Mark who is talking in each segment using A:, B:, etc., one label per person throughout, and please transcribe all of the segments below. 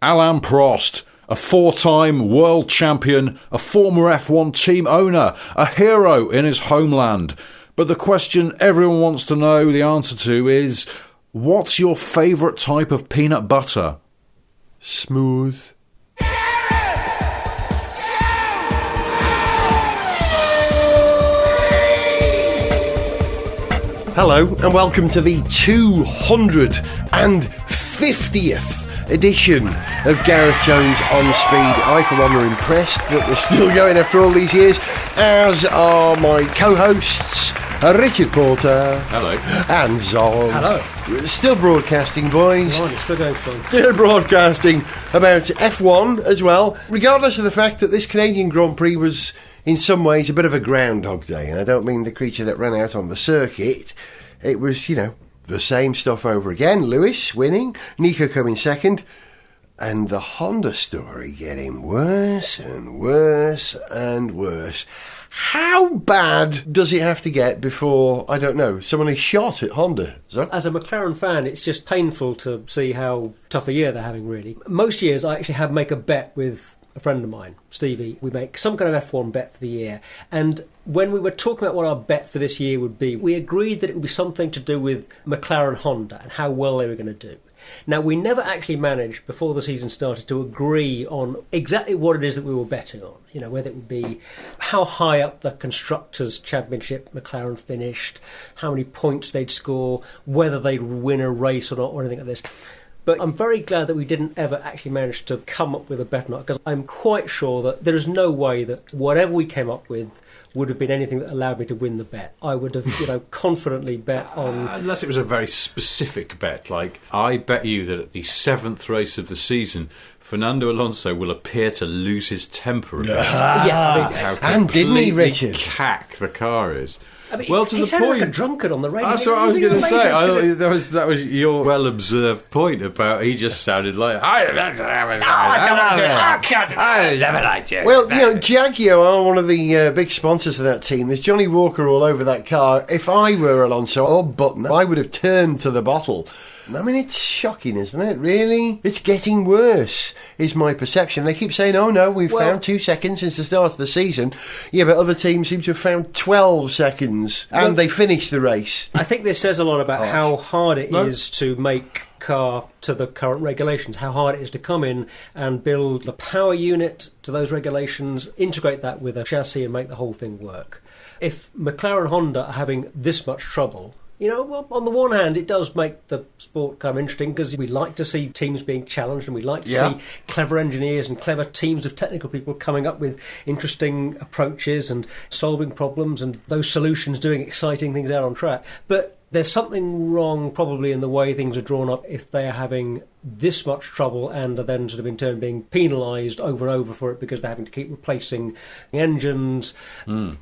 A: Alain Prost, a four-time world champion, a former F1 team owner, a hero in his homeland. But the question everyone wants to know the answer to is, what's your favourite type of peanut butter?
B: Smooth. Hello and welcome to the 250th edition of Gareth Jones on Speed. I, for one, are impressed that we're still going after all these years, as are my co-hosts, Richard Porter.
A: Hello.
B: And Zol.
C: Hello.
B: Still broadcasting, boys.
C: Oh, it's still going strong.
B: Still broadcasting about F1 as well, regardless of the fact that this Canadian Grand Prix was in some ways a bit of a Groundhog Day, and I don't mean the creature that ran out on the circuit. It was, the same stuff over again. Lewis winning, Nico coming second, and the Honda story getting worse and worse and worse. How bad does it have to get before, I don't know, someone is shot at Honda? So?
C: As a McLaren fan, it's just painful to see how tough a year they're having, really. Most years I actually make a bet with a friend of mine, Stevie. We make some kind of F1 bet for the year, and when we were talking about what our bet for this year would be, we agreed that it would be something to do with McLaren Honda and how well they were going to do. Now, we never actually managed, before the season started, to agree on exactly what it is that we were betting on. Whether it would be how high up the Constructors' Championship McLaren finished, how many points they'd score, whether they'd win a race or not, or anything like this. But I'm very glad that we didn't ever actually manage to come up with a bet on it, because I'm quite sure that there is no way that whatever we came up with would have been anything that allowed me to win the bet. I would have, confidently bet on...
A: Unless it was a very specific bet, like I bet you that at the 7th race of the season, Fernando Alonso will appear to lose his temper a bit.
B: And didn't he, Richard?
A: Cack the car is.
C: Well, to the point, like a drunkard on the radio.
A: That's what I was going to say. That was your well-observed point about he just sounded like, I never liked you.
B: Well, Jaguar are one of the big sponsors of that team. There's Johnny Walker all over that car. If I were Alonso or Button, I would have turned to the bottle. I mean, it's shocking, isn't it? Really? It's getting worse, is my perception. They keep saying, oh no, we've found 2 seconds since the start of the season. Yeah, but other teams seem to have found 12 seconds, and they finished the race.
C: I think this says a lot about how hard it is to make car to the current regulations, how hard it is to come in and build a power unit to those regulations, integrate that with a chassis and make the whole thing work. If McLaren and Honda are having this much trouble... well, on the one hand, it does make the sport kind of interesting, because we like to see teams being challenged, and we like to see clever engineers and clever teams of technical people coming up with interesting approaches and solving problems, and those solutions doing exciting things out on track. But there's something wrong probably in the way things are drawn up if they are having this much trouble and are then sort of in turn being penalised over and over for it, because they're having to keep replacing engines,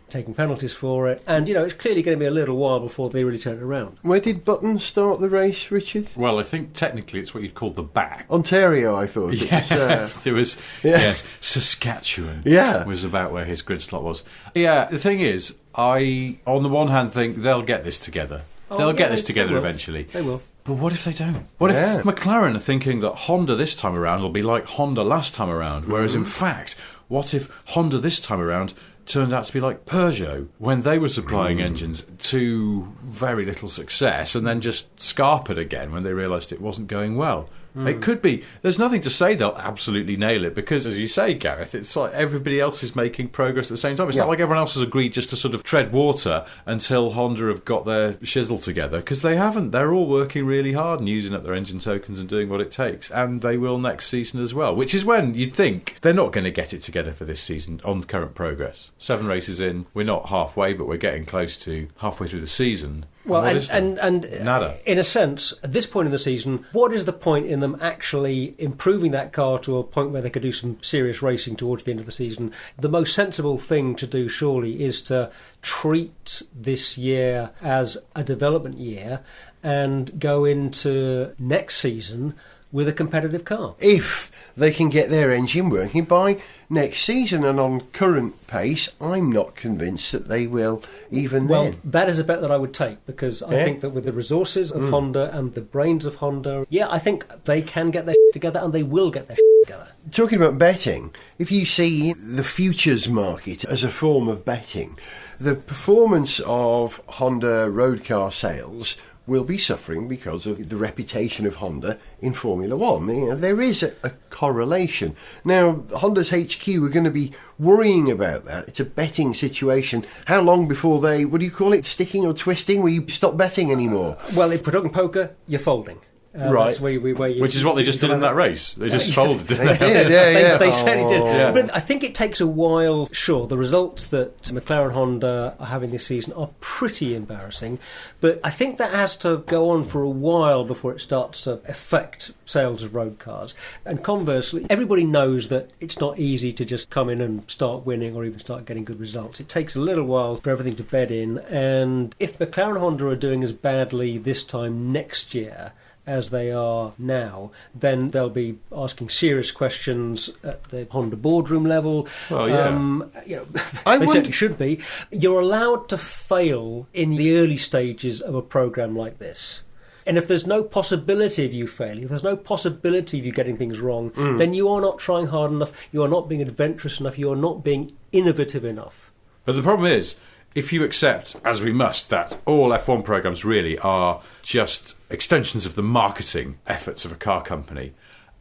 C: taking penalties for it. And, it's clearly going to be a little while before they really turn it around.
B: Where did Button start the race, Richard?
A: Well, I think technically it's what you'd call the back.
B: Ontario, I thought.
A: It was, yes, Saskatchewan was about where his grid slot was. Yeah, the thing is, I, on the one hand, think they'll get this together. They'll get this together eventually.
C: They will.
A: But what if they don't? What if McLaren are thinking that Honda this time around will be like Honda last time around, whereas in fact, what if Honda this time around turned out to be like Peugeot when they were supplying engines to very little success, and then just scarpered again when they realised it wasn't going well? It could be. There's nothing to say they'll absolutely nail it, because, as you say, Gareth, it's like everybody else is making progress at the same time. It's not like everyone else has agreed just to sort of tread water until Honda have got their shizzle together, because they haven't. They're all working really hard and using up their engine tokens and doing what it takes, and they will next season as well, which is when you'd think they're not going to get it together for this season on current progress. 7 races in, we're not halfway, but we're getting close to halfway through the season.
C: Well, and
A: nada.
C: In a sense, at this point in the season, what is the point in them actually improving that car to a point where they could do some serious racing towards the end of the season? The most sensible thing to do, surely, is to treat this year as a development year and go into next season with a competitive car.
B: If they can get their engine working by next season, and on current pace, I'm not convinced that they will even then.
C: Well, that is a bet that I would take, because I think that with the resources of Honda and the brains of Honda, I think they can get their together, and they will get their together.
B: Talking about betting, if you see the futures market as a form of betting, the performance of Honda road car sales will be suffering because of the reputation of Honda in Formula One. You know, there is a correlation. Now, Honda's HQ are going to be worrying about that. It's a betting situation. How long before they, what do you call it, sticking or twisting, where you stop betting anymore?
C: Well, if we're talking poker, you're folding.
B: Right.
C: That's where you,
A: which is what they just did in that race. They just folded, didn't they?
B: They did,
C: They certainly did.
A: Yeah.
C: But I think it takes a while. Sure, the results that McLaren Honda are having this season are pretty embarrassing, but I think that has to go on for a while before it starts to affect sales of road cars. And conversely, everybody knows that it's not easy to just come in and start winning or even start getting good results. It takes a little while for everything to bed in, and if McLaren Honda are doing as badly this time next year as they are now, then they'll be asking serious questions at the Honda boardroom level.
A: Well, yeah.
C: They certainly should be. You're allowed to fail in the early stages of a program like this. And if there's no possibility of you failing, if there's no possibility of you getting things wrong, then you are not trying hard enough, you are not being adventurous enough, you are not being innovative enough.
A: But the problem is, if you accept, as we must, that all F1 programmes really are just extensions of the marketing efforts of a car company,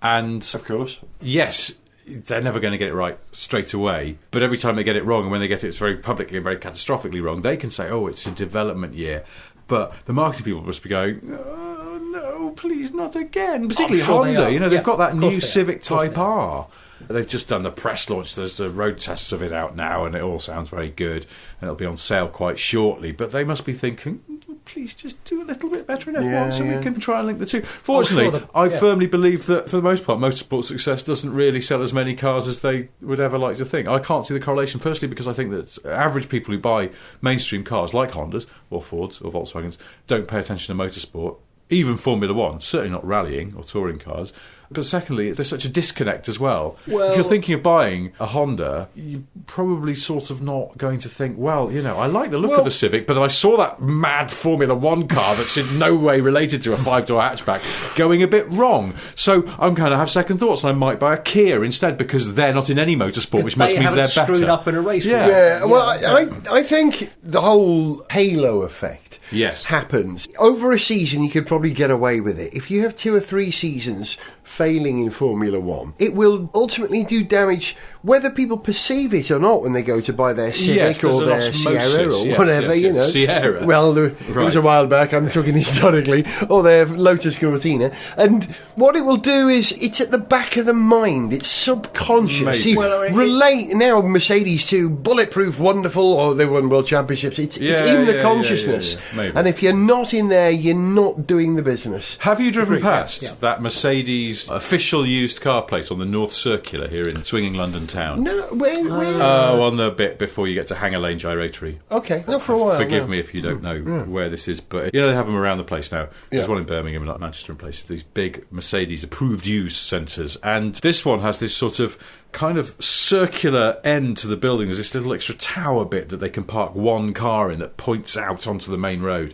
A: and
B: of course,
A: yes, they're never going to get it right straight away, but every time they get it wrong, and when they get it, it's very publicly and very catastrophically wrong, they can say, oh, it's a development year. But the marketing people must be going, oh, no, please, not again. Particularly Honda, they've got that new Civic Type R. They've just done the press launch. There's the road tests of it out now, and it all sounds very good, and it'll be on sale quite shortly. But they must be thinking, please just do a little bit better in F1 so we can try and link the two. Fortunately, I firmly believe that, for the most part, motorsport success doesn't really sell as many cars as they would ever like to think. I can't see the correlation, firstly, because I think that average people who buy mainstream cars, like Hondas, or Fords, or Volkswagens, don't pay attention to motorsport, even Formula One, certainly not rallying or touring cars. But secondly, there's such a disconnect as well. If you're thinking of buying a Honda, you're probably sort of not going to think, well, I like the look of the Civic, but then I saw that mad Formula One car that's in no way related to a 5-door hatchback going a bit wrong. So I'm going to have second thoughts, and I might buy a Kia instead, because they're not in any motorsport, which must mean they're better.
C: Screwed up in a race.
B: I think the whole halo effect happens. Over a season, you could probably get away with it. If you have 2 or 3 seasons failing in Formula One, it will ultimately do damage, whether people perceive it or not when they go to buy their Civic or their Sierra or whatever,
A: Sierra.
B: Well, it was a while back, I'm talking historically, or their Lotus Cortina. And what it will do is, it's at the back of the mind, it's subconscious. You relate now Mercedes to bulletproof, wonderful, or they won world championships. It's in the consciousness. And if you're not in there, you're not doing the business.
A: Have you driven past that Mercedes official used car place on the North Circular here in swinging London town?
B: No, where?
A: Oh, on the bit before you get to Hanger Lane Gyratory.
B: Okay, not for a while.
A: Forgive me if you don't know where this is, but they have them around the place now. There's one in Birmingham and like Manchester and places, these big Mercedes approved use centres, and this one has this sort of kind of circular end to the building. There's this little extra tower bit that they can park one car in that points out onto the main road,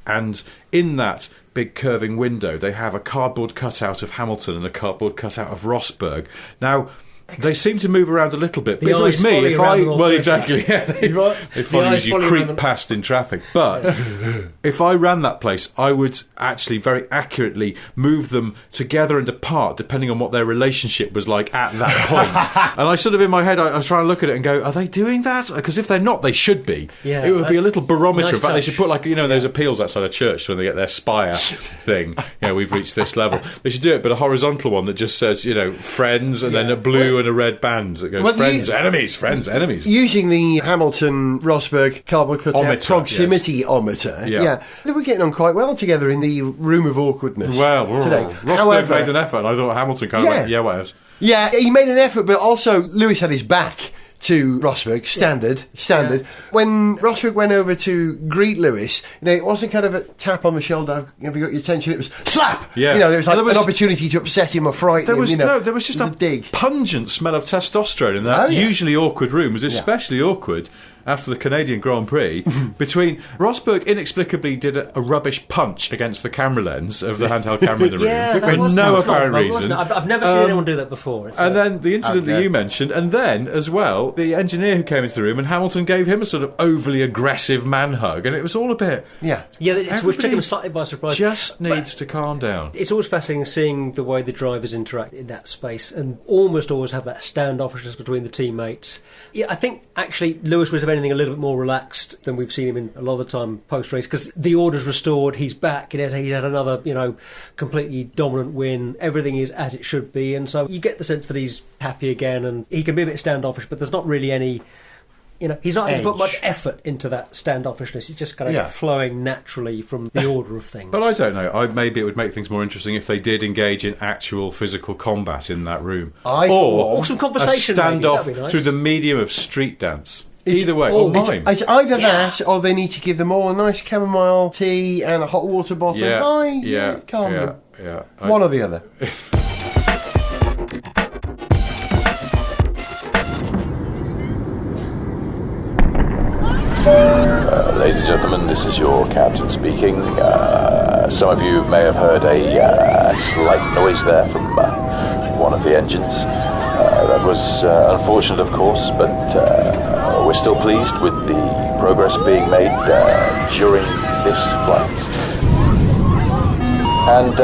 A: and in that big curving window they have a cardboard cutout of Hamilton and a cardboard cutout of Rosberg. Now, they seem to move around a little bit, but if it was me, they follow you as you creep past in traffic. But if I ran that place, I would actually very accurately move them together and apart, depending on what their relationship was like at that point. And I sort of, in my head, I was trying to look at it and go, are they doing that? Because if they're not, they should be. It would be a little barometer. In fact, they should put those appeals outside a church when they get their spire thing. We've reached this level. They should do it, but a horizontal one that just says, friends, and then a blue and a red band that goes friends, enemies.
B: Using the Hamilton Rosberg cardboard cutout proximity-ometer, they were getting on quite well together in the room of awkwardness today.
A: Rosberg made an effort, and I thought Hamilton kind of went, whatever.
B: Yeah, he made an effort, but also Lewis had his back to Rosberg, standard. When Rosberg went over to greet Lewis, it wasn't kind of a tap on the shoulder, have you got your attention? It was slap! There was like an opportunity to upset him or frighten him.
A: There was just a pungent smell of testosterone in that usually awkward room. It was especially awkward after the Canadian Grand Prix between Rosberg inexplicably did a rubbish punch against the camera lens of the handheld camera in the room
C: that
A: for no apparent reason.
C: I've never seen anyone do that before.
A: And then the incident that you mentioned, and then as well the engineer who came into the room, and Hamilton gave him a sort of overly aggressive man hug, and it was all a bit
C: which took him slightly by surprise.
A: Just needs to calm down.
C: It's always fascinating seeing the way the drivers interact in that space, and almost always have that standoffishness between the teammates. Yeah, I think actually Lewis was, if anything, a little bit more relaxed than we've seen him in a lot of the time post-race, because the order's restored, he's back, he's had another, completely dominant win, everything is as it should be, and so you get the sense that he's happy again, and he can be a bit standoffish, but there's not really any... he's not having to put much effort into that standoffishness. It's just kind of flowing naturally from the order of things.
A: But I don't know. Maybe it would make things more interesting if they did engage in actual physical combat in that room.
C: Or some conversation.
A: A standoff
C: nice.
A: through the medium of street dance. Either way, or mime.
B: It's either that, or they need to give them all a nice chamomile tea and a hot water bottle. Calm them. One or the other.
D: Ladies and gentlemen, this is your captain speaking. Some of you may have heard a slight noise there from one of the engines. That was unfortunate, of course, but we're still pleased with the progress being made during this flight. And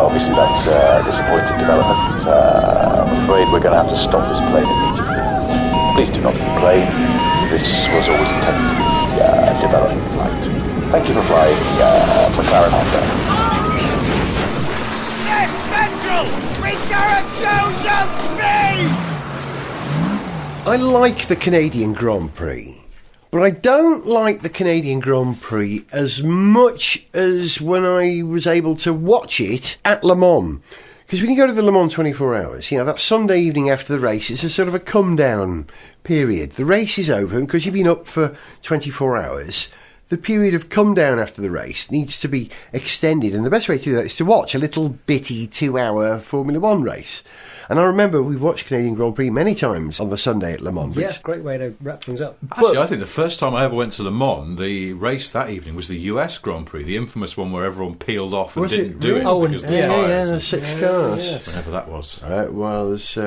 D: obviously that's a disappointing development. I'm afraid we're going to have to stop this plane immediately. Please do not complain. This was always intended to be a development flight. Thank you for flying McLaren Honda.
E: Central! With Gareth Jones on speed!
B: I like the Canadian Grand Prix, but I don't like the Canadian Grand Prix as much as when I was able to watch it at Le Mans. Because when you go to the Le Mans 24 hours, that Sunday evening after the race, it's a sort of a come-down period. The race is over, and because you've been up for 24 hours, the period of come-down after the race needs to be extended, and the best way to do that is to watch a little bitty 2-hour Formula 1 race. And I remember we watched Canadian Grand Prix many times on the Sunday at Le Mans.
C: Yes, great way to wrap things up.
A: Actually, I think the first time I ever went to Le Mans, the race that evening was the US Grand Prix, the infamous one where everyone peeled off and didn't do it because of the tyres.
B: The 6 cars.
C: Yes.
A: Whenever that was.
B: It was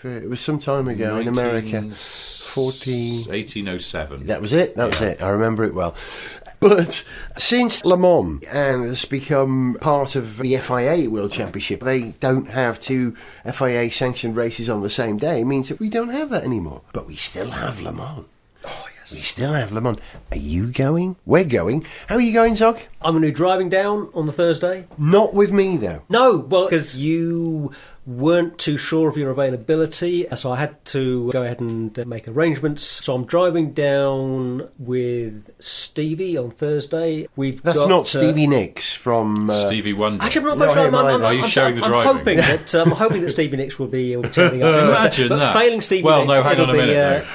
B: it was some time ago in America.
A: 1807.
B: That was it. That was it. I remember it well. But since Le Mans has become part of the FIA World Championship, they don't have 2 FIA sanctioned races on the same day. It means that we don't have that anymore. But we still have Le Mans.
C: Oh, yes.
B: We still have Le Mans. Are you going? We're going. How are you going, Zog?
C: I'm going to be driving down on the Thursday.
B: Not with me, though.
C: No, well, because you weren't too sure of your availability, so I had to go ahead and make arrangements. So I'm driving down with Stevie on Thursday.
B: That's not Stevie Nicks from...
A: Stevie Wonder.
C: Actually, I'm not quite sure.
A: Are you showing the driving?
C: I'm hoping that Stevie Nicks will be turning up.
A: Imagine
C: but
A: that.
C: Failing Stevie
A: well,
C: Nicks,
A: no, hang on a minute.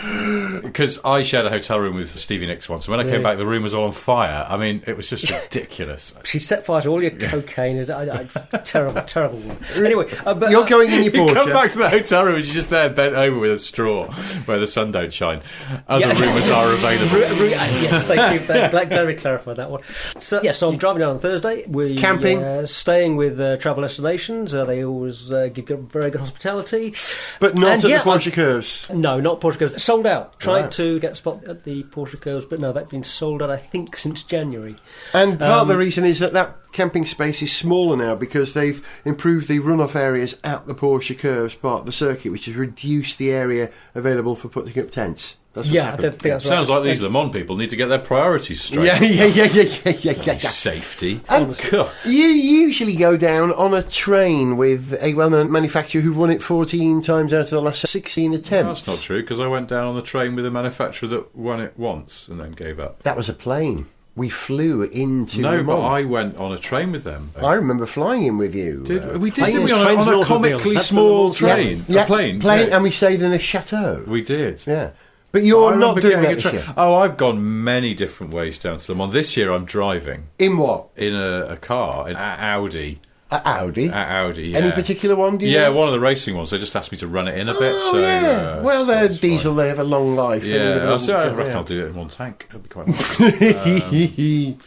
C: Be,
A: because I shared a hotel room with Stevie Nicks once, and when I came back, the room was all on fire. I mean, it was just ridiculous.
C: She set fire to all your cocaine. Terrible woman. Anyway, but,
B: you're going in your Porsche.
A: You come back to the hotel room and she's just there bent over with a straw where the sun don't shine. Other rumours are available.
C: Yes, thank you. Glad we clarified that one. So I'm driving down on Thursday. We
B: camping,
C: staying with Travel Destinations. They always give very good hospitality,
B: but not at the Porsche Curves.
C: No, not Porsche Curves. Sold out. Tried to get a spot at the Porsche Curves, but no, that's been sold out. I think since January.
B: And part of the reason is that camping space is smaller now because they've improved the runoff areas at the Porsche Curves part of the circuit, which has reduced the area available for putting up tents. That's what's happened.
C: That's
A: Sounds like these Le Mans people need to get their priorities straight.
B: Yeah.
A: Safety.
B: And you usually go down on a train with a well-known manufacturer who've won it 14 times out of the last 16 attempts.
A: That's not true, because I went down on the train with a manufacturer that won it once and then gave up.
B: That was a plane. We flew into
A: No,
B: Le Mans.
A: but I went on a train with them.
B: I remember flying in with you.
A: Didn't we
C: Planes,
A: on
C: trains,
A: a
C: and
A: comically
C: automobiles.
A: small train?
B: Yeah,
A: A plane?
B: and we stayed in a chateau.
A: We did.
B: Yeah. But you're not
A: remember
B: doing
A: getting
B: that
A: a
B: this year.
A: Oh, I've gone many different ways down to Le Mans. This year I'm driving.
B: In what?
A: In a car, an Audi
B: At Audi?
A: At Audi, yeah.
B: Any particular one, do you know?
A: one of the racing ones. They just asked me to run it in a bit.
B: Oh,
A: So,
B: yeah. Well, they're diesel, they have a long life.
A: Yeah, I reckon I'll do it in one tank. It'll be quite nice.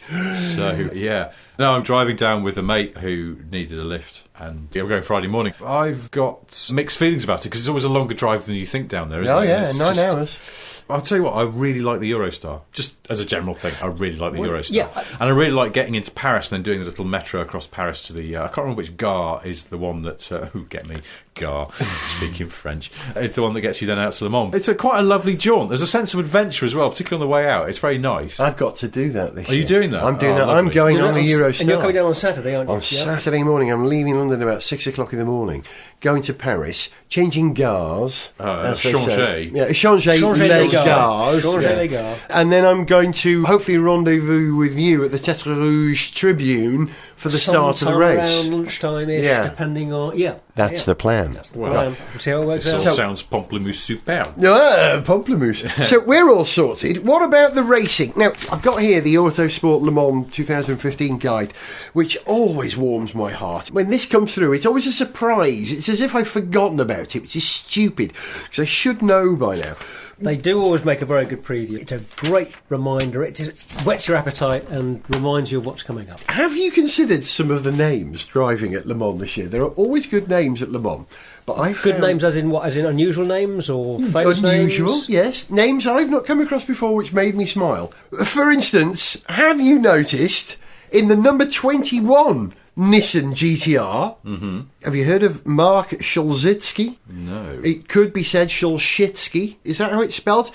A: So, yeah. No, I'm driving down with a mate who needed a lift, and we're going Friday morning. I've got mixed feelings about it, because it's always a longer drive than you think down there, isn't it?
B: Oh, yeah,
A: It's
B: 9
A: just-
B: hours.
A: I'll tell you what, I really like the Eurostar. Just as a general thing, I really like the Eurostar.
C: yeah.
A: And I really like getting into Paris and then doing the little metro across Paris to the... I can't remember which Gare is the one that... get me? Gare, speaking French. It's the one that gets you then out to Le Mans. It's quite a lovely jaunt. There's a sense of adventure as well, particularly on the way out. It's very nice.
B: I've got to do that this
A: Are
B: year.
A: you doing that?
B: I'm doing
A: Oh,
B: that. I'm
A: lovely.
B: going on the Eurostar.
C: And you're coming down on Saturday, aren't you?
B: On Saturday morning, I'm leaving London about 6 o'clock in the morning, going to Paris, changing gares. as they
A: changer.
B: say. Yeah, changer
C: Changer
B: les
C: les gares.
B: gares.
C: Changer les gares.
B: And then I'm going to hopefully rendezvous with you at the Tête Rouge Tribune for the start of the
C: Sometime
B: race.
C: around lunchtime-ish,
B: Yeah.
C: depending on... Yeah.
B: That's the plan.
C: That's the plan. We'll see how it works
A: It
C: out.
A: sounds pamplemousse superb.
B: Pamplemousse. So we're all sorted. What about the racing? Now, I've got here the Autosport Le Mans 2015 guide, which always warms my heart. When this comes through, it's always a surprise. It's as if I've forgotten about it, which is stupid, because I should know by now.
C: They do always make a very good preview. It's a great reminder. It whets your appetite and reminds you of what's coming up.
B: Have you considered some of the names driving at Le Mans this year? There are always good names at Le Mans. But I
C: Good
B: found
C: names as in what? As in unusual names or famous
B: unusual,
C: names?
B: yes. Names I've not come across before which made me smile. For instance, have you noticed in the number 21 Nissan GTR, have you heard of Mark Szulzitsky?
A: No.
B: It could be said Szulzitsky. Is that how it's spelled?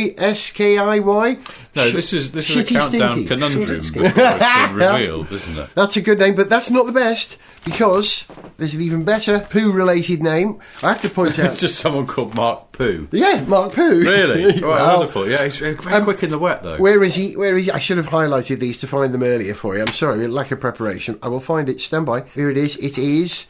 B: SHULZHTISKIY?
A: No, this is a
B: Shitty
A: countdown
B: stinky.
A: conundrum
C: Stinky.
A: before it's been revealed, isn't it?
B: That's a good name, but that's not the best, because there's an even better poo-related name. I have to point out...
A: It's just someone called Mark Poo.
B: Yeah, Mark Poo.
A: Really? Right,
B: Wow.
A: wonderful. Yeah, he's very quick in the wet, though.
B: Where is he? I should have highlighted these to find them earlier for you. I'm sorry, lack of preparation. I will find it. Stand by. Here it is. It is...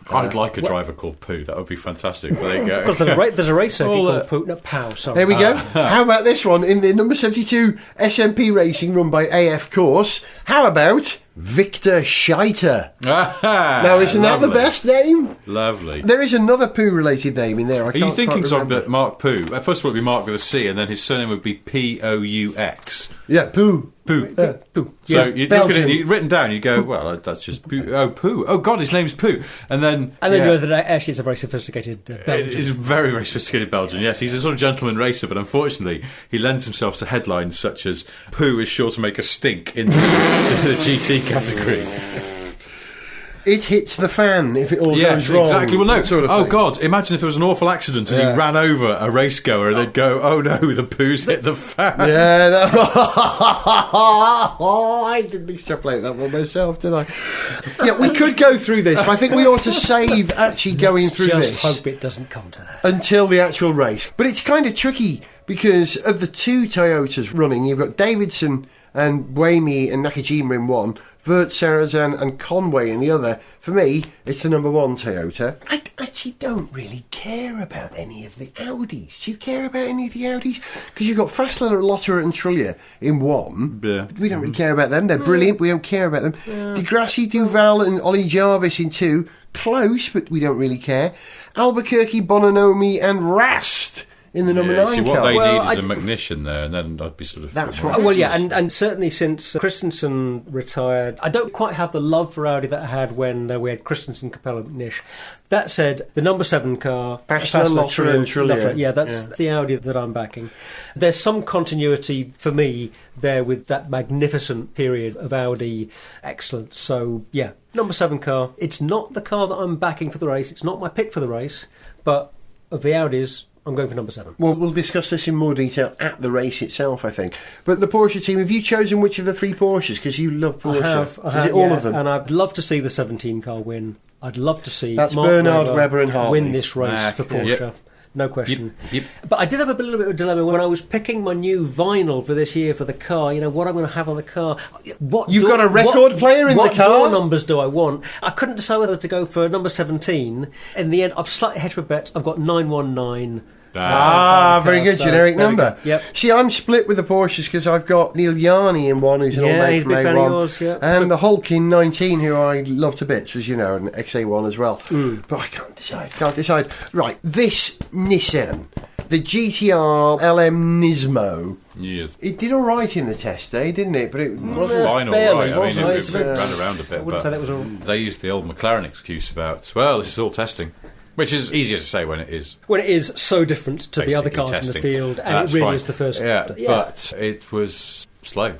A: I'd like a driver called Poo. That would be fantastic. But there you go.
C: Because there's a race circuit
A: Well,
C: called Pow. Sorry.
B: There we go. How about this one? In the number 72 SMP Racing run by AF Course, how about Victor Scheiter? Now, isn't that the best name?
A: Lovely.
B: There is another poo-related name in there.
A: Are you thinking, Zog, that Mark Poo... First of all, it would be Mark with a C, and then his surname would be P-O-U-X.
B: Yeah, Poo.
A: Poo.
C: Poo.
A: So
C: Yeah.
A: you look at
B: Belgium.
A: it, you written down, you go, well, that's just Poo. Oh, Poo. Oh, God, his name's Poo. And then
C: And then you realize that actually it's a very sophisticated Belgian.
A: It's a very, very sophisticated Belgian, yes. He's a sort of gentleman racer, but unfortunately, he lends himself to headlines such as Poo is sure to make a stink in the GT category.
B: It hits the fan if it all
A: Yes,
B: goes wrong.
A: exactly. Well, no.
B: that sort of
A: Oh,
B: thing.
A: God. Imagine if there was an awful accident and
B: Yeah.
A: he ran over a race goer and they'd go, oh, no, the Poo's hit the fan.
B: Yeah, I didn't extrapolate that one myself, did I? Yeah, we could go through this, but I think we ought to save actually going through
C: Just
B: this
C: hope it doesn't come to that.
B: until the actual race. But it's kind of tricky because of the two Toyotas running, you've got Davidson and Buemi and Nakajima in one, Vert Sarrazin and Conway in the other. For me, it's the number one Toyota. I actually don't really care about any of the Audis. Do you care about any of the Audis? Because you've got Fassler, Lotterer and Trullia in one.
A: Yeah.
B: We don't really care about them. They're brilliant. We don't care about them. Degrassi, Duval and Ollie Jarvis in two. Close, but we don't really care. Albuquerque, Bononomi and Rast in the number
A: Yeah,
B: 9
A: see, what
B: car.
A: they
C: Well,
A: need is a
C: I-
A: McNish in there, and then I'd be sort of...
B: That's
A: a bit more
B: what-
C: Well, yeah, and certainly since Christensen retired, I don't quite have the love for Audi that I had when we had Christensen, Capella, Nish. That said, the number 7 car,
B: Fassler, Lotterer and Trullia.
C: yeah, that's the Audi that I'm backing. There's some continuity for me there with that magnificent period of Audi excellence. So, yeah, number 7 car. It's not the car that I'm backing for the race. It's not my pick for the race, but of the Audis, I'm going for number 7.
B: Well, we'll discuss this in more detail at the race itself, I think. But the Porsche team, have you chosen which of the 3 Porsches? Because you love Porsche.
C: I
B: Is
C: have,
B: it all
C: yeah,
B: of them?
C: and I'd love to see the 17 car win. I'd love to see
B: That's
C: Mark
B: Bernard Webber and Hartley.
C: win this race
A: Ah,
C: for
A: okay.
C: Porsche.
A: Yep.
C: No question.
A: Yep.
C: But I did have a little bit of a dilemma when I was picking my new vinyl for this year for the car. You know, what I'm going to have on the car.
B: You've got a record player in the
C: what
B: car?
C: door numbers do I want? I couldn't decide whether to go for number 17. In the end, I've slightly hedged my bets. I've got 919.
B: Very good, generic
C: Very
B: number.
C: good. Yep.
B: See, I'm split with the Porsches because I've got Neil Yarney in one, who's an old mate
C: he's a
B: from
C: big fan
B: A1,
C: of yours, yeah.
B: and the Hulk in 19, who I love to bits, as you know, an XA1 as well. But I can't decide. Right, this Nissan, the GTR LM Nismo,
A: Yes.
B: it did all right in the test day, didn't it? But it wasn't.
A: Fine, all
C: barely,
A: right. I mean,
C: wasn't
A: it
C: it?
A: ran around a bit,
C: I wouldn't
A: but
C: say that was a...
A: they used the old McLaren excuse about, well, this is all testing, which is easier to say when it is
C: When it is so different to the other
A: basically
C: cars in the
A: testing.
C: field, and
A: That's
C: it really
A: fine.
C: is the first...
A: Yeah, but it was slow.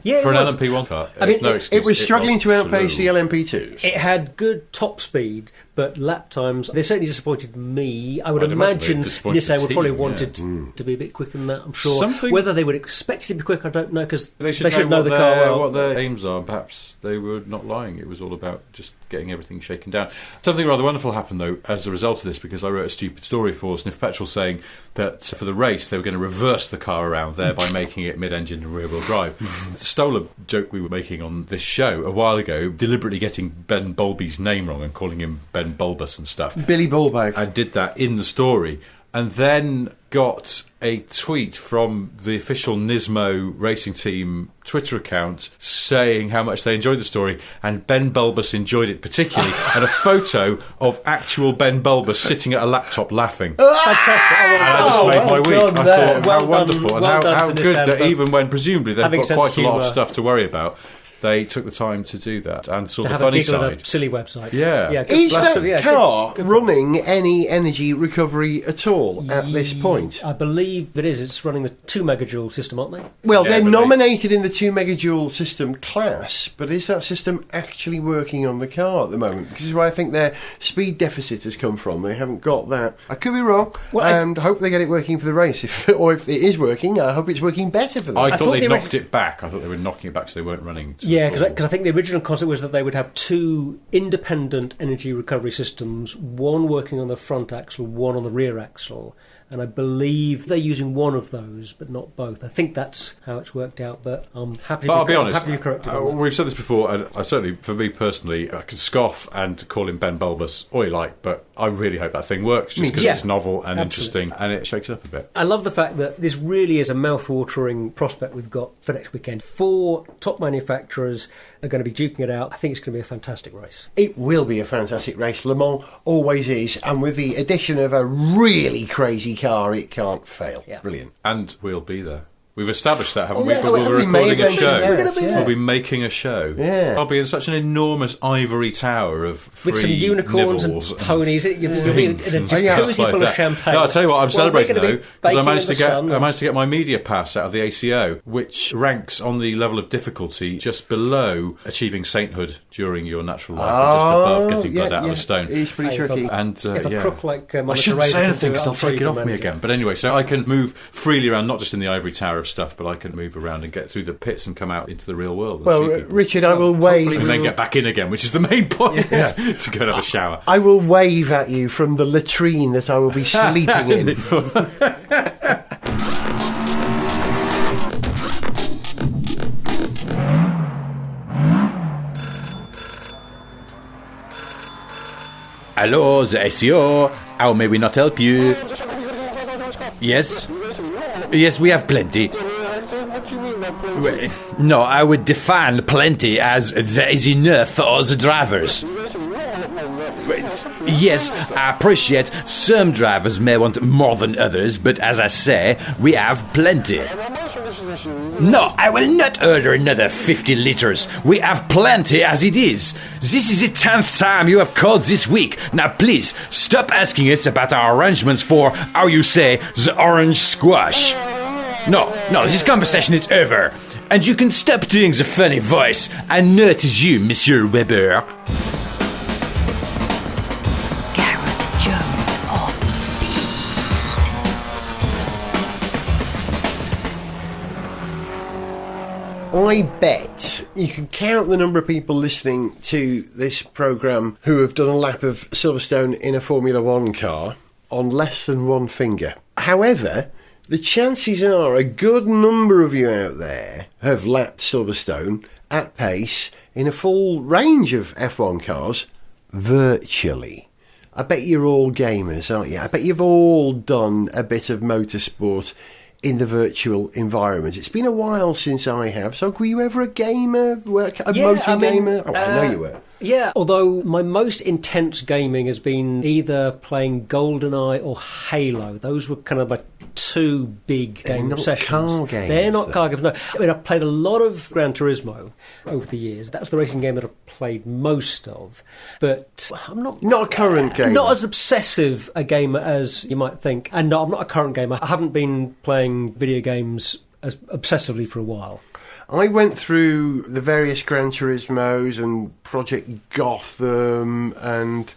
C: Yeah,
A: For
C: it
A: an
C: was.
A: LMP1 car,
B: I
A: there's
B: mean,
A: no excuse.
B: it was struggling to outpace
A: slow.
B: the LMP2s.
C: It had good top speed, but lap times, they certainly disappointed me. I would
A: I'd imagine
C: imagine
A: they disappointed
C: Nissan
A: the
C: would probably
A: team,
C: wanted to be a bit quicker than that, I'm sure.
A: Something-
C: Whether they would expect it to be quick, I don't know, because
A: They should
C: know the car well.
A: what their aims are. Perhaps they were not lying. It was all about just getting everything shaken down. Something rather wonderful happened, though, as a result of this, because I wrote a stupid story for Sniff Petrol saying that for the race they were going to reverse the car around, thereby making it mid-engine and rear-wheel drive. Stole a joke we were making on this show a while ago, deliberately getting Ben Bulby's name wrong and calling him Ben Bulbous and stuff.
B: Billy Bullbag.
A: I did that in the story, and then got a tweet from the official Nismo racing team Twitter account saying how much they enjoyed the story, and Ben Bulbous enjoyed it particularly, and a photo of actual Ben Bulbous sitting at a laptop laughing.
C: Fantastic.
A: And I just made my week. I thought,
C: Well
A: how
C: done-
A: wonderful, and
C: well done
A: how
C: to
A: good
C: Nissan
A: that
C: for
A: even when presumably they've
C: having
A: got
C: sense
A: quite
C: of
A: a lot of
C: humour.
A: stuff to worry about, they took the time to do that and saw
C: to
A: the
C: have a
A: funny
C: giggle at
A: side.
C: a silly website.
A: Yeah.
C: good,
B: Is
C: bless
B: that
C: them, yeah,
B: car
C: good
B: running any energy recovery at all at this point?
C: I believe it is. It's running the 2 megajoule system, aren't they?
B: Well,
A: Yeah,
B: they're
A: but they-
B: nominated in the 2 megajoule system class, but is that system actually working on the car at the moment? This is where I think their speed deficit has come from. They haven't got that. I could be wrong,
C: Well,
B: and I hope they get it working for the race. Or if it is working, I hope it's working better for them.
A: I thought
C: thought
A: they
C: the
A: knocked it back. I thought they were knocking it back so they weren't running. to
C: Yeah,
A: the
C: because I think the original concept was that they would have 2 independent energy recovery systems, one working on the front axle, one on the rear axle. And I believe they're using one of those, but not both. I think that's how it's worked out, but I'm happy to
A: But I'll be
C: I'm
A: honest,
C: happy to be corrected on that.
A: we've said this before, and I certainly, for me personally, I could scoff and call him Ben Bulbous, all you like, but I really hope that thing works, just because
C: Yeah,
A: it's novel and
C: absolutely.
A: interesting, and it shakes it up a bit.
C: I love the fact that this really is a mouth-watering prospect we've got for next weekend. 4 top manufacturers are going to be duking it out. I think it's going to be a fantastic race.
B: It will be a fantastic race. Le Mans always is, and with the addition of a really crazy car, it can't fail.
C: Yeah.
B: Brilliant.
A: And we'll be there. We've established that, haven't
B: Oh,
A: we?
B: yeah,
A: We're
B: we may
A: recording a
B: eventually
A: show.
B: get it. We're gonna be
A: We'll be making a show.
B: Yeah.
A: I'll be in such an enormous ivory tower of free
C: With some unicorns and
A: nibbles
C: ponies. You'll be in a
A: things and
C: jacuzzi
A: stuff like
C: full
A: that.
C: of champagne.
A: No, I'll tell you what, I'm celebrating
C: we're gonna
A: though,
C: be
A: because I
C: baking
A: managed
C: in
A: to
C: the
A: get
C: sun.
A: I managed to get my media pass out of the ACO, which ranks on the level of difficulty just below achieving sainthood during your natural life, and just above getting blood out of a stone.
B: It's pretty
C: Hey,
B: tricky.
A: And
C: if a
A: yeah.
C: crook like
A: I
C: Monica
A: shouldn't
C: Razor
A: say
C: can
A: anything
C: do
A: because
C: it,
A: they'll
C: I'm sure
A: take
C: you
A: it
C: can
A: off me
C: manage it.
A: again. But anyway, so I can move freely around, not just in the ivory tower of stuff, but I can move around and get through the pits and come out into the real world. And
B: Well,
A: see people.
B: Richard, I will wave.
A: And then get back in again, which is the main point, to go and have a shower.
B: I will wave at you from the latrine that I will be sleeping in.
F: Hello, the SEO. How may we not help you? Yes? Yes, we have plenty. Well, no, I would define plenty as there is enough for all the drivers. Yes, I appreciate some drivers may want more than others, but as I say, we have plenty. No, I will not order another 50 litres. We have plenty as it is. This is the 10th time you have called this week. Now please, stop asking us about our arrangements for, how you say, the orange squash. No, this conversation is over. And you can stop doing the funny voice. I know it is you, Monsieur Weber.
G: Gareth Jones on speed.
B: I bet you can count the number of people listening to this programme who have done a lap of Silverstone in a Formula One car on less than one finger. However, the chances are a good number of you out there have lapped Silverstone at pace in a full range of F1 cars virtually. I bet you're all gamers, aren't you? I bet you've all done a bit of motorsport in the virtual environment. It's been a while since I have. So were you ever a gamer? Gamer? Oh, I know you were.
C: Yeah, although my most intense gaming has been either playing GoldenEye or Halo. Those were kind of my two big game sessions.
B: Car games,
C: They're not
B: though.
C: car games, no. I mean, I've played a lot of Gran Turismo over the years. That's the racing game that I've played most of. But I'm not
B: Not a current gamer.
C: Not as obsessive a gamer as you might think. And no, I'm not a current gamer. I haven't been playing video games as obsessively for a while.
B: I went through the various Gran Turismos and Project Gotham and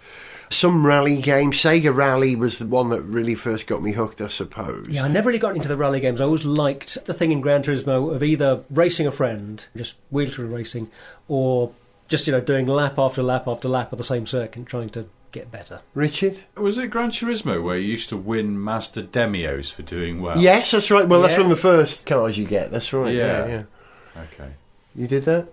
B: some rally games. Sega Rally was the one that really first got me hooked, I suppose.
C: Yeah, I never really got into the rally games. I always liked the thing in Gran Turismo of either racing a friend, just wheelchair racing, or just, doing lap after lap after lap of the same circuit, trying to get better.
B: Richard?
A: Was it Gran Turismo where you used to win Mazda Demios for doing well?
B: Yes, that's right. Well, that's one of the first cars you get. That's right. Yeah.
A: Okay.
B: You did that?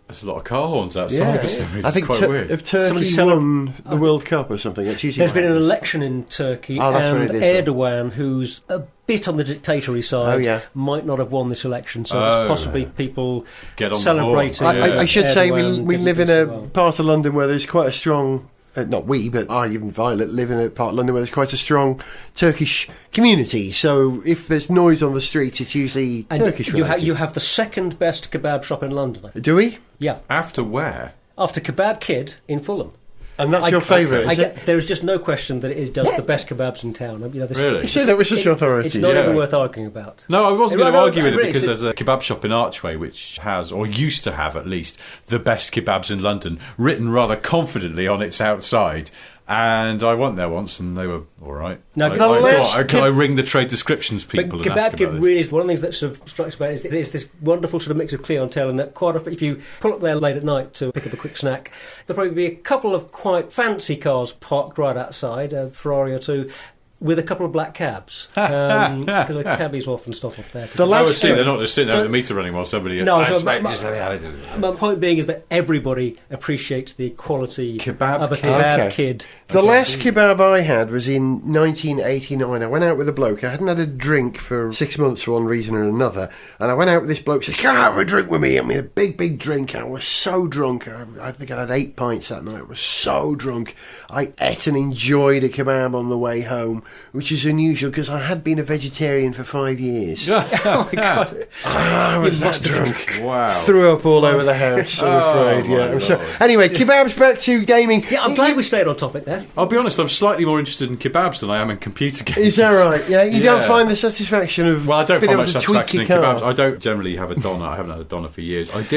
A: There's a lot of car horns outside for some reason.
B: I think
A: It's quite weird.
B: if Turkey won the World Cup or something, it's usually
C: There's been an election in Turkey,
B: that's what
C: and
B: it is,
C: Erdogan, who's a bit on the dictatorial side, might not have won this election, so there's possibly people
A: Get on the
C: celebrating.
A: horn.
B: I should say we
C: Erdogan
B: live in
C: getting
B: a
C: this as well.
B: part of London where there's quite a strong... not we, but I, even Violet, live in a part of London where there's quite a strong Turkish community. So if there's noise on the streets, it's usually
C: And
B: Turkish related.
C: you have the second best kebab shop in London.
B: Do we?
C: Yeah,
A: After where?
C: after Kebab Kid in Fulham.
B: And that's your favourite, is it?
C: There is just no question that it does the best kebabs in town.
A: Really?
B: You say that with such authority.
C: It's not
A: Yeah.
C: even worth arguing about.
A: No, I wasn't going to
C: No,
A: argue with it
C: really,
A: because
C: it's-
A: there's a kebab shop in Archway which has, or used to have at least, the best kebabs in London, written rather confidently on its outside. And I went there once and they were all right.
C: Now,
A: Can I ring the trade descriptions people
C: But
A: and
C: Kebab
A: ask
C: Kid
A: about this?
C: really is one of the things that sort of strikes me is this wonderful sort of mix of clientele, and that quite often, if you pull up there late at night to pick up a quick snack, there'll probably be a couple of quite fancy cars parked right outside, a Ferrari or two, with a couple of black cabs, because the cabbies will often stop off there.
A: They're not just sitting there
C: So-
A: with the meter running while somebody...
C: No, my point being is that everybody appreciates the quality
A: Kebab
C: of a
A: Kid.
C: Kebab
B: Okay.
C: Kid.
B: The last kebab I had was in 1989. I went out with a bloke. I hadn't had a drink for 6 months for one reason or another. And I went out with this bloke, said, "Come out for a drink with me." I mean, a big drink. I was so drunk. I think I had 8 pints that night. I was so drunk. I ate and enjoyed a kebab on the way home, which is unusual because I had been a vegetarian for 5 years.
C: Oh my God.
B: I was
C: You
B: that
C: must have-
B: drunk.
A: Wow.
B: Threw up all over the house, I'm afraid.
A: my
B: Yeah. I'm so-
A: Lord.
B: Anyway, kebabs, back to gaming.
C: Yeah, I'm glad we stayed on topic there.
A: I'll be honest, I'm slightly more interested in kebabs than I am in computer games.
B: Is that right? Yeah, you don't
A: Yeah.
B: find the satisfaction of
A: Well, I don't
B: being
A: find
B: able
A: much
B: to tweak
A: satisfaction
B: your
A: in
B: car.
A: kebabs. I don't generally have a doner. I haven't had a doner for years. I used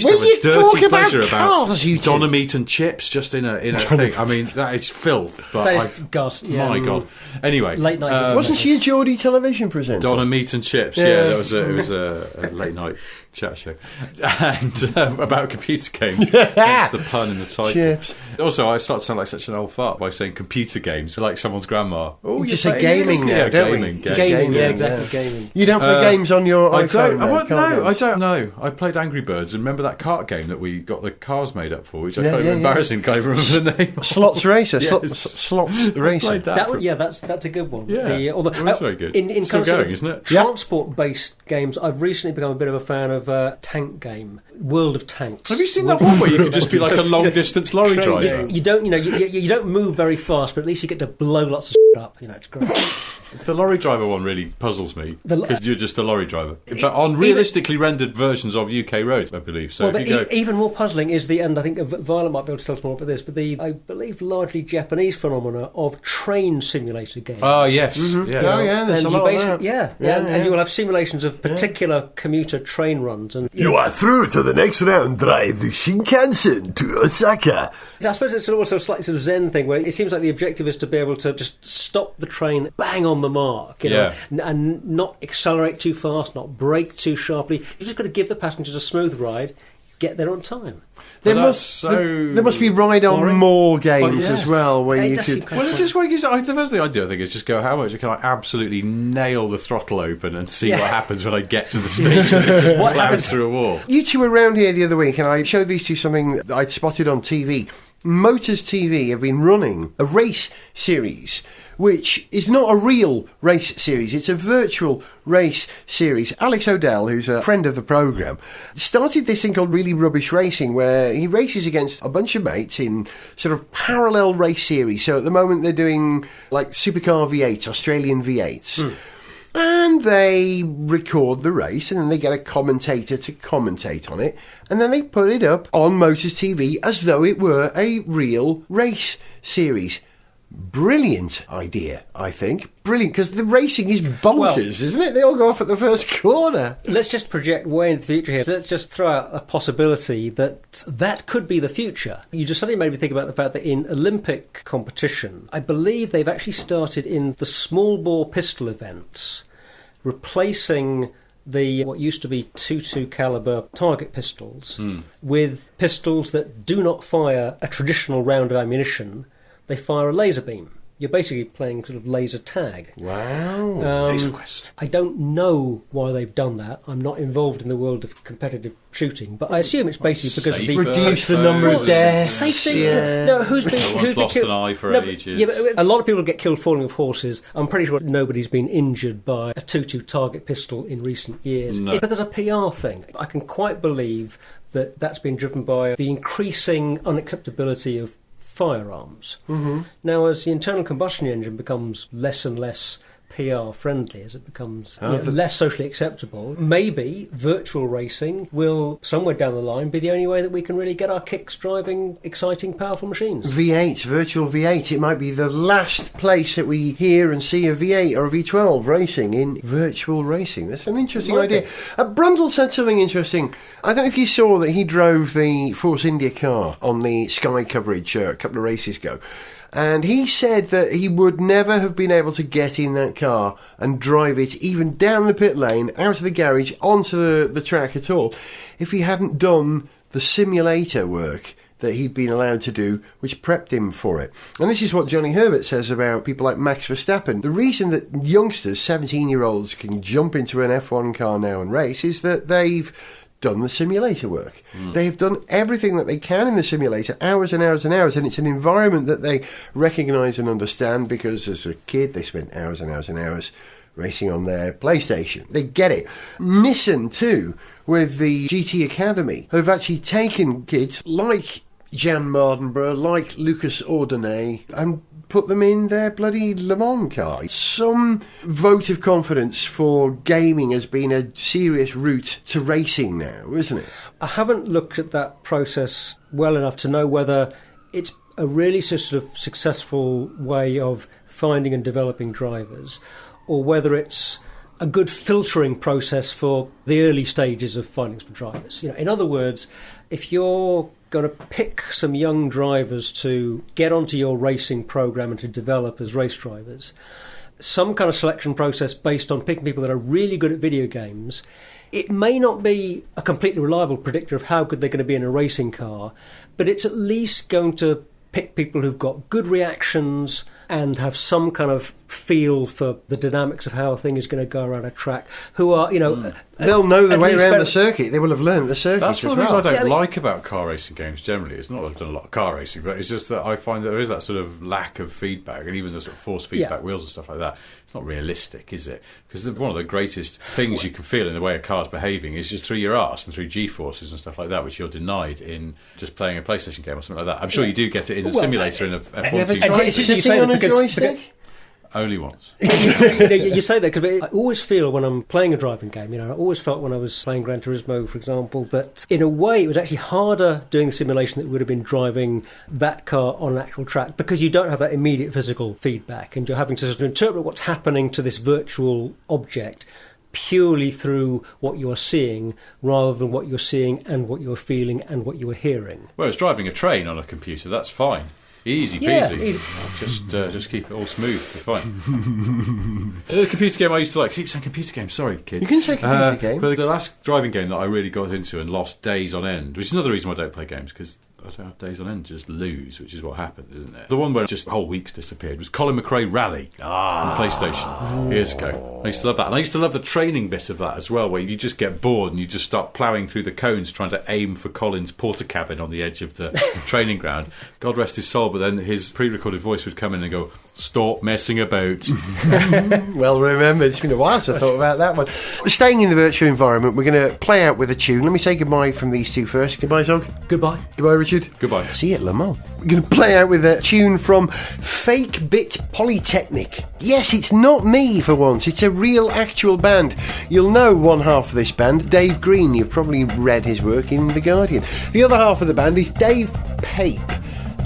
B: Will
A: to have
B: you
A: a dirty
B: talk about
A: pleasure about
B: cars, you two?
A: doner meat and chips just in a thing. I mean, that is filth. But
C: That is ghastly.
A: my God. Anyway,
C: Late night.
B: Wasn't she a Geordie television presenter?
A: doner meat and chips.
B: Yeah.
A: Yeah, it was a late night chat show, and about computer games. Hence the pun in the title.
B: Chips.
A: Also, I start to sound like such an old fart by saying computer games, like someone's grandma. Oh,
B: We
A: you
B: just say
A: play
B: gaming
A: games?
B: now,
A: Yeah,
B: don't we?
A: gaming.
B: Just
A: gaming.
C: Gaming, yeah,
B: gaming,
C: exactly,
B: yeah.
C: gaming.
B: You don't play games on your
A: I
B: iPhone
A: don't.
B: now,
A: I
B: card
A: don't
B: games?
A: know. I played Angry Birds, and remember that kart game that we got the cars made up for, which I
B: Yeah,
A: can't
B: yeah,
A: even embarrassing. Can't even remember the name.
B: Slots Racer.
A: Yes.
B: Slots
A: I
B: Racer.
A: played that.
C: That's a good one.
A: Yeah,
C: although,
A: that's very good.
C: In
A: Still
C: kind of sort
A: going,
C: of
A: isn't it?
C: transport-based games, I've recently become a bit of a fan of a tank game, World of Tanks.
A: Have you seen that one where you could just be like a long-distance lorry driver?
C: You don't, you don't move very fast, but at least you get to blow lots of up. It's great.
A: The lorry driver one really puzzles me
C: The-
A: because you're just a lorry driver, but on realistically rendered versions of UK roads, I believe. So
C: Well,
A: if you
C: but
A: go,
C: even more puzzling is and I think Violet might be able to tell us more about this, but I believe, largely Japanese phenomena of train simulator games.
A: oh yes, yes.
B: Oh, yeah, there's
C: And
B: a
C: you
B: lot of
C: basically,
B: that.
C: and you will have simulations of particular commuter train runs. And
H: You are through to the next round. Drive the Shinkansen to Osaka.
C: I suppose it's also a slightly sort of Zen thing where it seems like the objective is to be able to just stop the train bang on the mark, and not accelerate too fast, not brake too sharply. You've just got to give the passengers a smooth ride, get there on time.
B: There
A: that's
B: there must be ride on
A: boring.
B: more games
A: Yeah.
B: as well, where
C: It
B: you
C: does seem
B: could.
C: kind of
A: Well, it's just the first thing I do, I think, is just go, how much can I absolutely nail the throttle open and see
C: Yeah.
A: what happens when I get to the station and it just
C: What
A: plows
C: happens-
A: through a wall.
B: You two were around here the other week, and I showed these two something that I'd spotted on TV. Motors TV have been running a race series, which is not a real race series, it's a virtual race series. Alex O'Dell, who's a friend of the programme, started this thing called Really Rubbish Racing, where he races against a bunch of mates in sort of parallel race series. So at the moment they're doing like Supercar V8s, Australian V8s. And they record the race, and then they get a commentator to commentate on it, and then they put it up on Motors TV as though it were a real race series. Brilliant idea, I think. Brilliant, because the racing is bonkers, isn't it? They all go off at the first corner.
C: Let's just project way into the future here. Let's just throw out a possibility that could be the future. You just suddenly made me think about the fact that in Olympic competition, I believe they've actually started in the small bore pistol events, replacing the what used to be .22 caliber target pistols with pistols that do not fire a traditional round of ammunition. They fire a laser beam. You're basically playing sort of laser tag.
B: Wow.
A: Laser Quest.
C: I don't know why they've done that. I'm not involved in the world of competitive shooting, but I assume it's basically because of the...
B: Reduce the number of deaths.
C: Safety.
B: Yeah.
C: No, who's been
A: lost
C: killed?
A: an eye for
C: No,
A: ages.
C: Yeah, but a lot of people get killed falling off horses. I'm pretty sure nobody's been injured by a .22 target pistol in recent years.
A: No.
C: But there's a PR thing. I can quite believe that that's been driven by the increasing unacceptability of firearms. Now, as the internal combustion engine becomes less and less PR friendly, as it becomes less socially acceptable, maybe virtual racing will somewhere down the line be the only way that we can really get our kicks driving exciting, powerful machines.
B: V8, virtual V8, it might be the last place that we hear and see a V8 or a V12 racing in virtual racing. That's an interesting idea. Brundle said something interesting. I don't know if you saw that he drove the Force India car on the Sky coverage a couple of races ago. And he said that he would never have been able to get in that car and drive it even down the pit lane, out of the garage, onto the track at all, if he hadn't done the simulator work that he'd been allowed to do, which prepped him for it. And this is what Johnny Herbert says about people like Max Verstappen. The reason that youngsters, 17-year-olds, can jump into an F1 car now and race is that they've done the simulator work. They've done everything that they can in the simulator, hours and hours and hours, and it's an environment that they recognise and understand because as a kid they spent hours and hours and hours racing on their PlayStation. They get it. Nissan too, with the GT Academy, have actually taken kids like Jan Mardenborough, like Lucas Ordonez, and put them in their bloody Le Mans car. Some vote of confidence for gaming has been a serious route to racing now, isn't it?
C: I haven't looked at that process well enough to know whether it's a really sort of successful way of finding and developing drivers, or whether it's a good filtering process for the early stages of finding some drivers. In other words, if you're going to pick some young drivers to get onto your racing program and to develop as race drivers, some kind of selection process based on picking people that are really good at video games, it may not be a completely reliable predictor of how good they're going to be in a racing car, but it's at least going to pick people who've got good reactions and have some kind of feel for the dynamics of how a thing is going to go around a track, who are,
B: they'll know their way around the circuit. They will have learned the circuit.
A: That's one
B: as
A: of the
B: well.
A: things I don't like about car racing games generally. It's not that I've done a lot of car racing, but it's just that I find that there is that sort of lack of feedback, and even the sort of force feedback wheels and stuff like that. It's not realistic, is it? Because one of the greatest things you can feel in the way a car's behaving is just through your arse and through G-forces and stuff like that, which you're denied in just playing a PlayStation game or something like that. I'm sure you do get it in a simulator in a F1 team.
B: Sitting on a joystick?
A: Only once.
C: You say that because I always feel when I'm playing a driving game, I always felt when I was playing Gran Turismo, for example, that in a way it was actually harder doing the simulation that would have been driving that car on an actual track, because you don't have that immediate physical feedback and you're having to sort of interpret what's happening to this virtual object purely through what you're seeing rather than what you're seeing and what you're feeling and what you're hearing.
A: Whereas driving a train on a computer, that's fine. Easy peasy. Just keep it all smooth. It's fine. The computer game I used to like. I keep saying computer game. Sorry, kids.
B: You can say computer game.
A: But the last driving game that I really got into and lost days on end, which is another reason why I don't play games, because I don't have days on end to just lose, which is what happens, isn't it? The one where just a whole week's disappeared was Colin McRae Rally on PlayStation years ago. I used to love that. And I used to love the training bit of that as well, where you just get bored and you just start ploughing through the cones trying to aim for Colin's porter cabin on the edge of the training ground. God rest his soul, but then his pre-recorded voice would come in and go, "Stop messing about."
B: Well remembered. It's been a while since I thought about that one. Staying in the virtual environment, we're going to play out with a tune. Let me say goodbye from these two first. Goodbye, Zog.
C: Goodbye.
B: Goodbye, Richard.
A: Goodbye.
B: See you at Le Mans. We're going to play out with a tune from Fake Bit Polytechnic. Yes, it's not me for once. It's a real, actual band. You'll know one half of this band, Dave Green. You've probably read his work in The Guardian. The other half of the band is Dave Pape.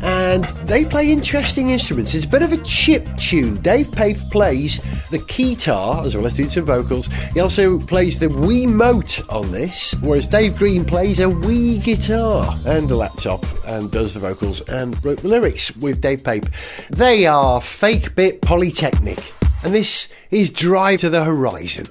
B: And they play interesting instruments. It's a bit of a chip tune. Dave Pape plays the guitar as well as doing some vocals. He also plays the Wiimote on this, whereas Dave Green plays a Wii guitar and a laptop and does the vocals and wrote the lyrics with Dave Pape. They are Fake Bit Polytechnic, and this is Drive to the Horizon.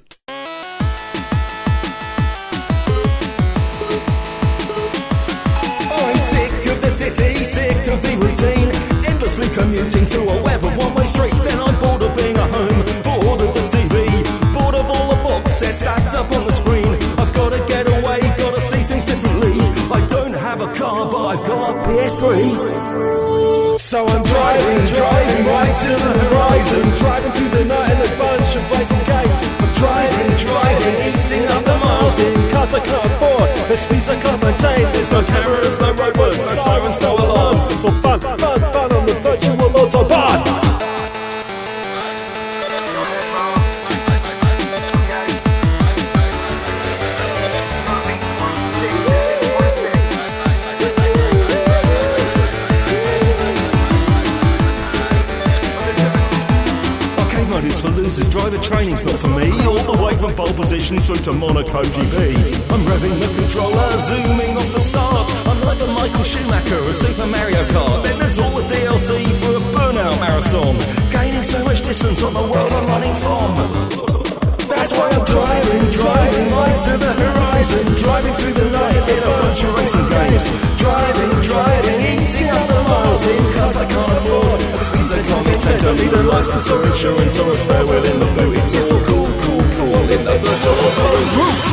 I: Endlessly commuting through a web of one-way streets. Then I'm bored of being at home, bored of the TV, bored of all the box sets stacked up on the screen. I've got to get away, got to see things differently. I don't have a car, but I've got a PS3. So I'm driving right to the horizon, driving through the night in a bunch of racing games. I'm driving, eating up the miles in cars I can't afford, the speeds I can't maintain. There's no cameras, no roadworks, no sirens, no alarms. It's all fun on the virtual autobahn. Is for losers, driver training's not for me. All the way from pole position through to Monaco GP. I'm revving the controller, zooming off the start. I'm like the Michael Schumacher of Super Mario Kart. Then there's all the DLC for a burnout marathon. Gaining so much distance on the world I'm running from. That's why I'm driving right to the horizon. Driving through the night in a bunch of racing games. Driving, eating up the miles in cars I can't afford. The speeds I can't maintain. Don't need a license or insurance or a spare wheel in the boot. It's all cool in the virtual auto route.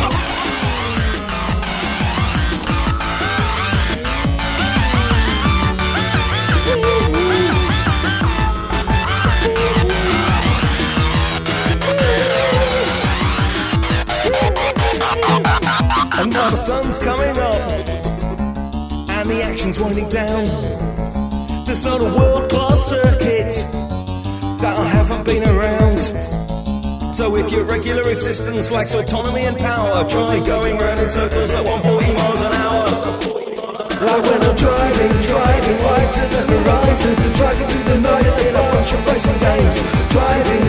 I: And now the sun's coming up and the action's winding down. There's not a world-class circuit that I haven't been around. So if your regular existence lacks autonomy and power, try going round in circles at 140 miles an hour. Like when I'm driving right to the horizon, driving through the night in a bunch of racing games. Driving,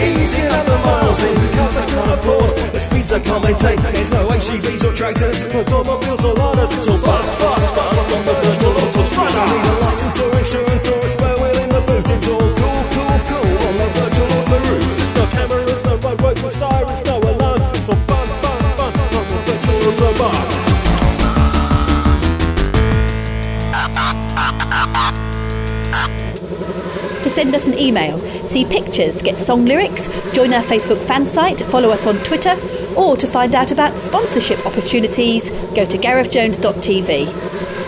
I: eating up the miles in cars I can't afford, the speeds I can't maintain. There's no HGVs or tractors, no automobiles or ladders. It's all fast on the virtual autostrada. Don't need a license or insurance or a spare wheel in the boot. It's all cool on the virtual auto routes. There's no cameras, no roadworks, no sirens, no alarms. It's all fun on the virtual autobahn.
J: To send us an email, see pictures, get song lyrics, join our Facebook fan site, follow us on Twitter, or to find out about sponsorship opportunities, go to garethjones.tv.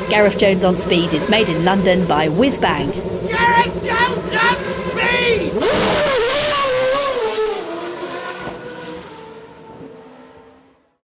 J: Gareth Jones on Speed is made in London by Whiz Bang.
E: Gareth Jones!